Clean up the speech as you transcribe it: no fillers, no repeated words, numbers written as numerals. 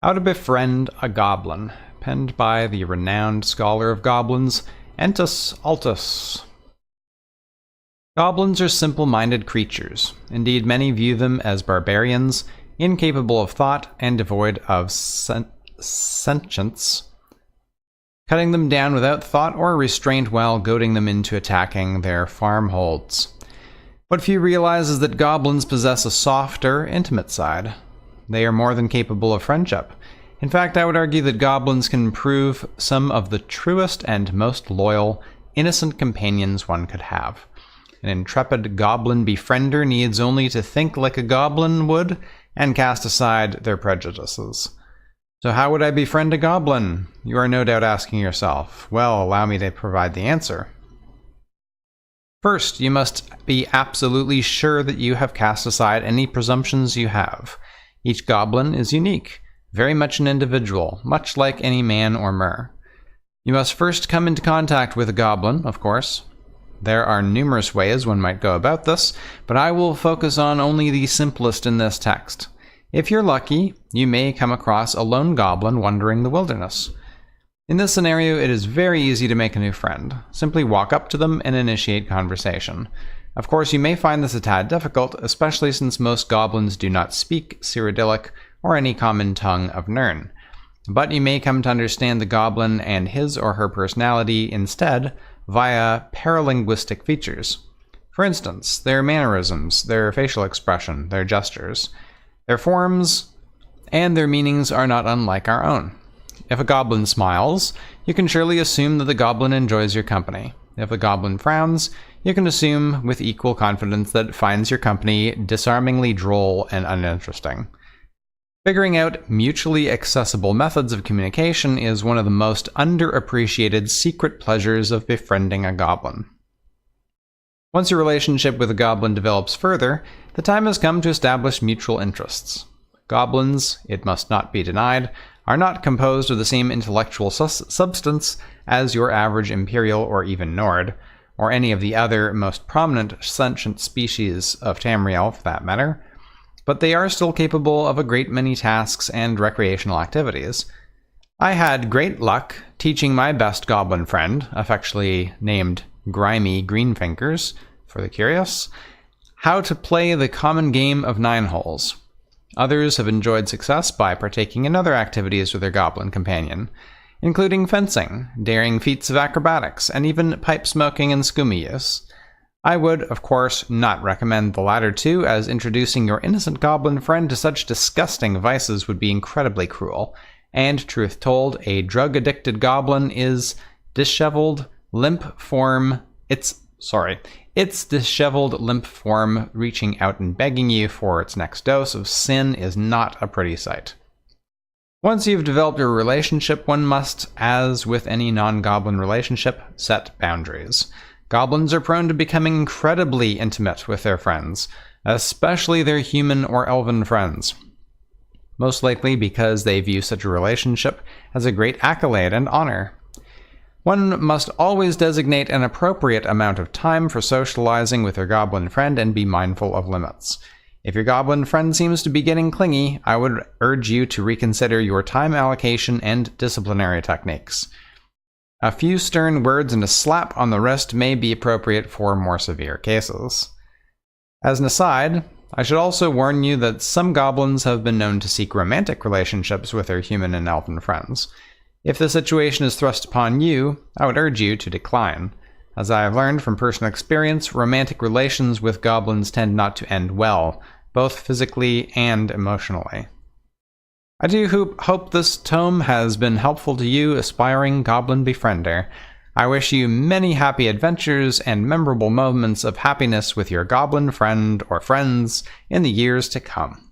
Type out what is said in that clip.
How to Befriend a Goblin, penned by the renowned scholar of goblins, Entus Altus. Goblins are simple-minded creatures. Indeed, many view them as barbarians, incapable of thought and devoid of sentience, cutting them down without thought or restraint while goading them into attacking their farmholds. What few realize is that goblins possess a softer, intimate side. They are more than capable of friendship. In fact, I would argue that goblins can prove some of the truest and most loyal, innocent companions one could have. An intrepid goblin befriender needs only to think like a goblin would and cast aside their prejudices. So how would I befriend a goblin? You are no doubt asking yourself. Well, allow me to provide the answer. First, you must be absolutely sure that you have cast aside any presumptions you have. Each goblin is unique, very much an individual, much like any man or mer. You must first come into contact with a goblin, of course. There are numerous ways one might go about this, but I will focus on only the simplest in this text. If you're lucky, you may come across a lone goblin wandering the wilderness. In this scenario, it is very easy to make a new friend. Simply walk up to them and initiate conversation. Of course, you may find this a tad difficult, especially since most goblins do not speak Cyrodiilic or any common tongue of Nirn. But you may come to understand the goblin and his or her personality instead via paralinguistic features. For instance, their mannerisms, their facial expression, their gestures, their forms, and their meanings are not unlike our own. If a goblin smiles, you can surely assume that the goblin enjoys your company. If a goblin frowns, you can assume with equal confidence that it finds your company disarmingly droll and uninteresting. Figuring out mutually accessible methods of communication is one of the most underappreciated secret pleasures of befriending a goblin. Once your relationship with a goblin develops further, the time has come to establish mutual interests. Goblins, it must not be denied, are not composed of the same intellectual substance as your average Imperial or even Nord, or any of the other most prominent sentient species of Tamriel for that matter, but they are still capable of a great many tasks and recreational activities. I had great luck teaching my best goblin friend, affectionately named Grimy Greenfingers for the curious, how to play the common game of 9 holes. Others have enjoyed success by partaking in other activities with their goblin companion, including fencing, daring feats of acrobatics, and even pipe smoking and skooma use. I would, of course, not recommend the latter two, as introducing your innocent goblin friend to such disgusting vices would be incredibly cruel, and, truth told, a drug-addicted goblin is disheveled, limp form, its disheveled, limp form reaching out and begging you for its next dose of sin is not a pretty sight. Once you've developed a relationship, one must, as with any non-goblin relationship, set boundaries. Goblins are prone to becoming incredibly intimate with their friends, especially their human or elven friends. Most likely because they view such a relationship as a great accolade and honor. One must always designate an appropriate amount of time for socializing with your goblin friend and be mindful of limits. If your goblin friend seems to be getting clingy, I would urge you to reconsider your time allocation and disciplinary techniques. A few stern words and a slap on the wrist may be appropriate for more severe cases. As an aside, I should also warn you that some goblins have been known to seek romantic relationships with their human and elven friends. If the situation is thrust upon you, I would urge you to decline. As I have learned from personal experience, romantic relations with goblins tend not to end well, both physically and emotionally. I do hope this tome has been helpful to you, aspiring goblin befriender. I wish you many happy adventures and memorable moments of happiness with your goblin friend or friends in the years to come.